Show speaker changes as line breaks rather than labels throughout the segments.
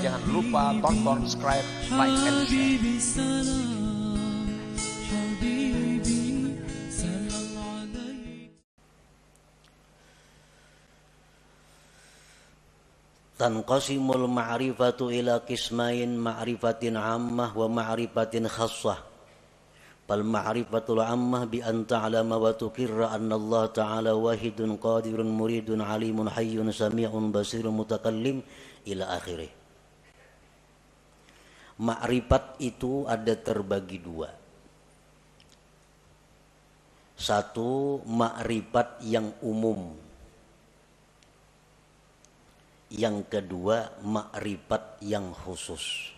Jangan lupa tonton, subscribe, like, and share.
Tanqasimul ma'rifatu ila qismain ma'rifatin ammah wa ma'rifatin khassah. Fal ma'rifatul ammah bi an ta'lama wa tuqirra anna Allah ta'ala wahidun qadirun muridun alimun hayyun sami'un basirun mutakallim ila akhirih. Ma'rifat itu ada terbagi dua. Satu, ma'rifat yang umum. Yang kedua, ma'rifat yang khusus.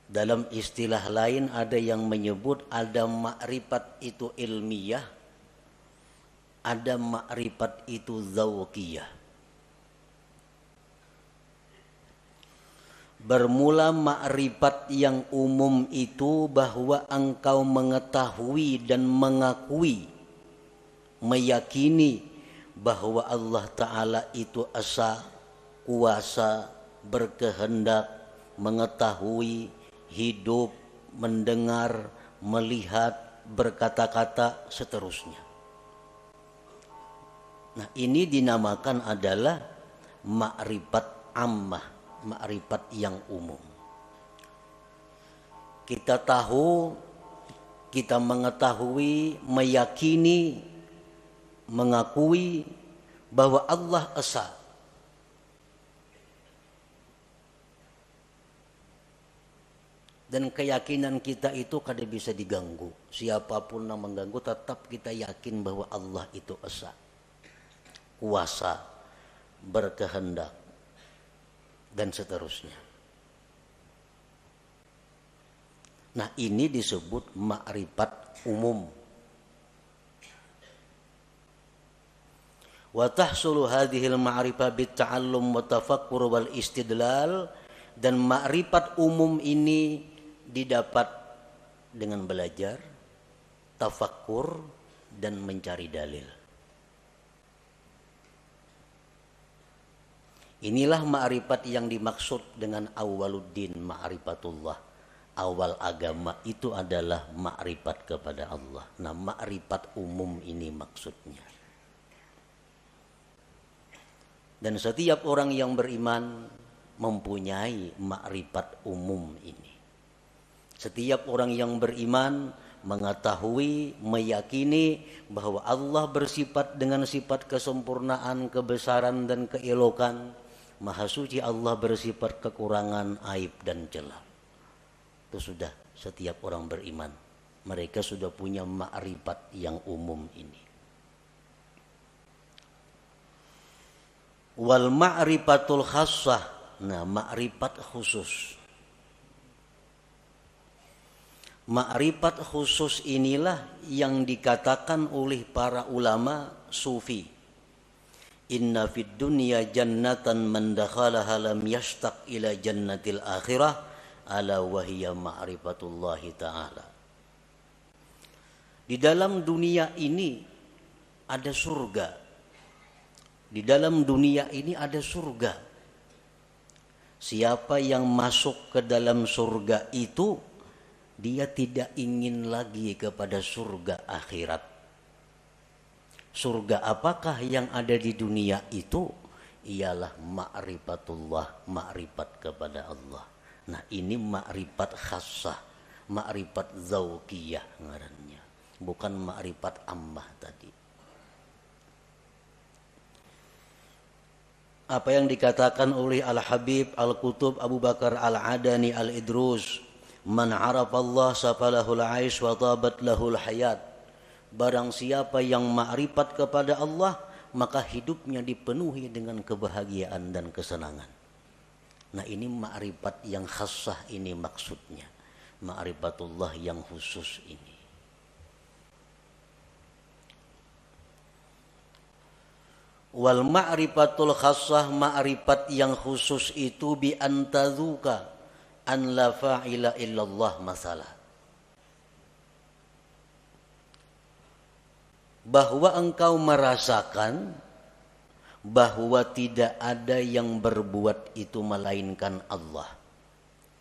Dalam istilah lain ada yang menyebut ada ma'rifat itu ilmiah, ada ma'rifat itu dzauqiyah. Bermula ma'rifat yang umum itu bahwa engkau mengetahui dan mengakui, meyakini bahwa Allah Ta'ala itu esa, kuasa, berkehendak, mengetahui, hidup, mendengar, melihat, berkata-kata, seterusnya. Nah, ini dinamakan adalah ma'rifat ammah, ma'rifat yang umum. Kita tahu, kita mengetahui, meyakini, mengakui bahwa Allah esa. Dan keyakinan kita itu kada bisa diganggu. Siapapun yang mengganggu tetap kita yakin bahwa Allah itu esa, kuasa, berkehendak, dan seterusnya. Nah, ini disebut ma'rifat umum. Wa tahsulu hadhil ma'rifah bitta'allum wa tafakkur wal istidlal, dan ma'rifat umum ini didapat dengan belajar, tafakkur, dan mencari dalil. Inilah ma'rifat yang dimaksud dengan awwaluddin ma'rifatullah. Awal agama itu adalah ma'rifat kepada Allah. Nah, ma'rifat umum ini maksudnya. Dan setiap orang yang beriman mempunyai ma'rifat umum ini. Setiap orang yang beriman mengetahui, meyakini bahwa Allah bersifat dengan sifat kesempurnaan, kebesaran, dan keelokan. Maha suci Allah bersifat kekurangan, aib, dan celah. Itu sudah setiap orang beriman. Mereka sudah punya ma'rifat yang umum ini. Wal ma'rifatul khassah, nah ma'rifat khusus. Ma'rifat khusus inilah yang dikatakan oleh para ulama sufi. Inna fid dunya jannatan man dakhalaha lam yashtaq ila jannatil akhirah ala wahiyya ma'rifatullahi ta'ala. Di dalam dunia ini ada surga. Di dalam dunia ini ada surga. Siapa yang masuk ke dalam surga itu, dia tidak ingin lagi kepada surga akhirat. Surga apakah yang ada di dunia itu? Ialah ma'rifatullah, ma'rifat kepada Allah. Nah, ini ma'rifat khassah, ma'rifat dzauqiyah ngarannya, bukan ma'rifat ammah tadi. Apa yang dikatakan oleh Al-Habib Al-Qutub Abu Bakar Al-Adani Al-Idrus, man arafa Allah safalahul aish wa tabat lahul hayat. Barang siapa yang ma'rifat kepada Allah, maka hidupnya dipenuhi dengan kebahagiaan dan kesenangan. Nah, ini ma'rifat yang khassah ini maksudnya. Ma'rifatullah yang khusus ini. Wal ma'rifatul khassah, ma'rifat yang khusus itu bi antazuka an la fa'ila illallah masalah. bahwa engkau merasakan bahwa tidak ada yang berbuat itu melainkan Allah.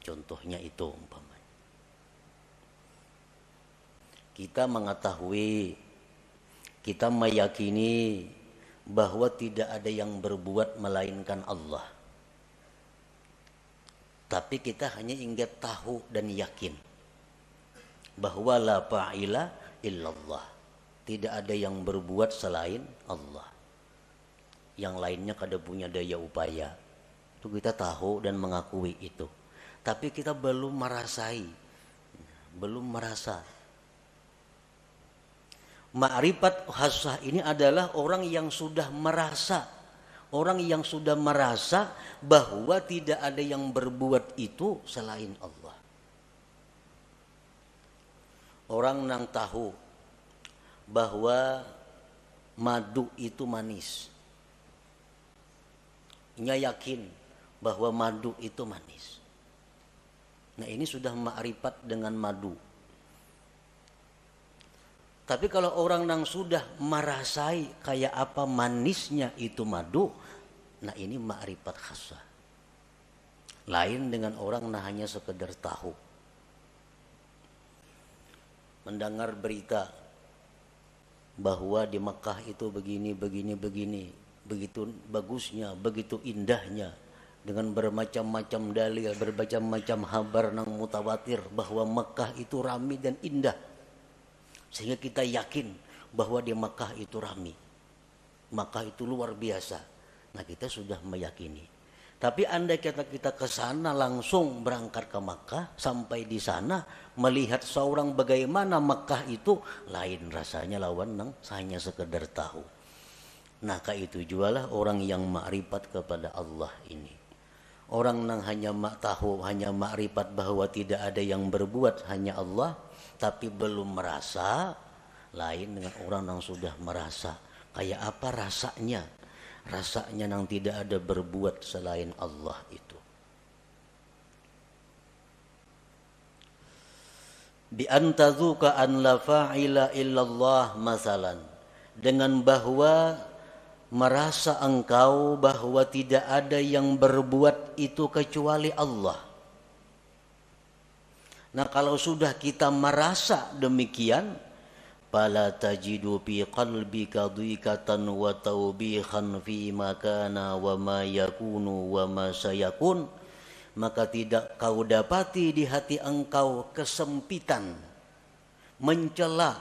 Contohnya itu umpamanya. Kita mengetahui, kita meyakini bahwa tidak ada yang berbuat melainkan Allah. Tapi kita hanya ingin tahu dan yakin bahwa la fa'ila illallah. Tidak ada yang berbuat selain Allah. Yang lainnya kada punya daya upaya. Itu kita tahu dan mengakui itu. Tapi kita belum merasai. Belum merasa. Ma'rifat khassah ini adalah orang yang sudah merasa. Orang yang sudah merasa bahwa tidak ada yang berbuat itu selain Allah. Orang yang tahu bahwa madu itu manis. Nya yakin bahwa madu itu manis. Nah, ini sudah ma'rifat dengan madu. Tapi kalau orang yang sudah merasai kayak apa manisnya itu madu, nah ini ma'rifat khassah. Lain dengan orang yang hanya sekedar tahu. Mendengar berita bahwa di Mekah itu begini, begitu bagusnya, begitu indahnya, dengan bermacam-macam dalil, bermacam-macam kabar nang mutawatir bahwa Mekah itu ramai dan indah, sehingga kita yakin bahwa di Mekah itu ramai, Mekah itu luar biasa. Nah, kita sudah meyakini. Tapi andai kata kita ke sana langsung berangkat ke Makkah, sampai di sana melihat seorang bagaimana Makkah itu, lain rasanya lawan nang hanya sekedar tahu. Nah, itu jualah orang yang ma'rifat kepada Allah ini. Orang yang hanya tahu, hanya ma'rifat bahwa tidak ada yang berbuat hanya Allah, tapi belum merasa, lain dengan orang yang sudah merasa. Kayak apa rasanya? Rasanya yang tidak ada berbuat selain Allah itu. Bi antazuka an la fa'ila illallah masalan. Dengan bahwa merasa engkau bahwa tidak ada yang berbuat itu kecuali Allah. Nah, kalau sudah kita merasa demikian, fala tajidu fi qalbika dhiqatan wa tawbihan fi ma kana wa ma yakunu wa ma sayakun, maka tidak kau dapati di hati engkau kesempitan, mencela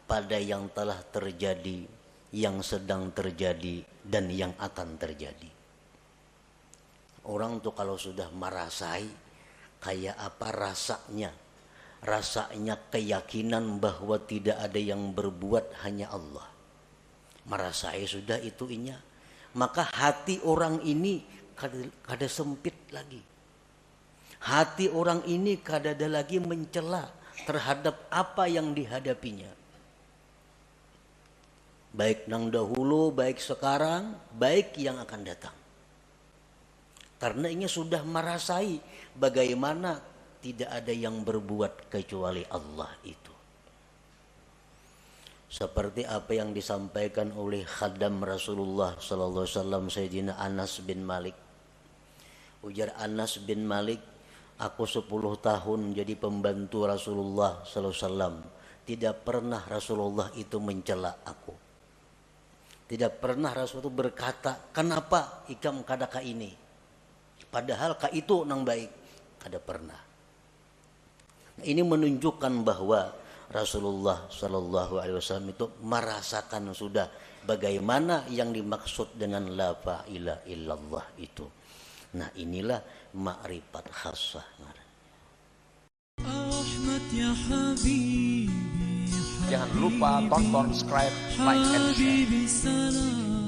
pada yang telah terjadi, yang sedang terjadi, dan yang akan terjadi. Orang tuh kalau sudah merasai kayak apa rasanya, rasanya keyakinan bahwa tidak ada yang berbuat hanya Allah, merasai sudah itu inya, maka hati orang ini kada sempit lagi. Hati orang ini kada ada lagi mencela terhadap apa yang dihadapinya, baik nang dahulu, baik sekarang, baik yang akan datang. Karena ini sudah merasai bagaimana tidak ada yang berbuat kecuali Allah itu. Seperti apa yang disampaikan oleh khadam Rasulullah sallallahu alaihi wasallam Sayyidina Anas bin Malik. Ujar Anas bin Malik, aku 10 tahun jadi pembantu Rasulullah sallallahu alaihi wasallam. Tidak pernah Rasulullah itu mencela aku. Tidak pernah Rasulullah itu berkata, kenapa ikam kadaka ini? Padahal ka itu nang baik. Kada pernah. Ini menunjukkan bahwa Rasulullah Shallallahu Alaihi Wasallam itu merasakan sudah bagaimana yang dimaksud dengan la fa'ila illallah itu. Nah, inilah ma'rifat khassah.
Jangan lupa tonton, subscribe, like, and share.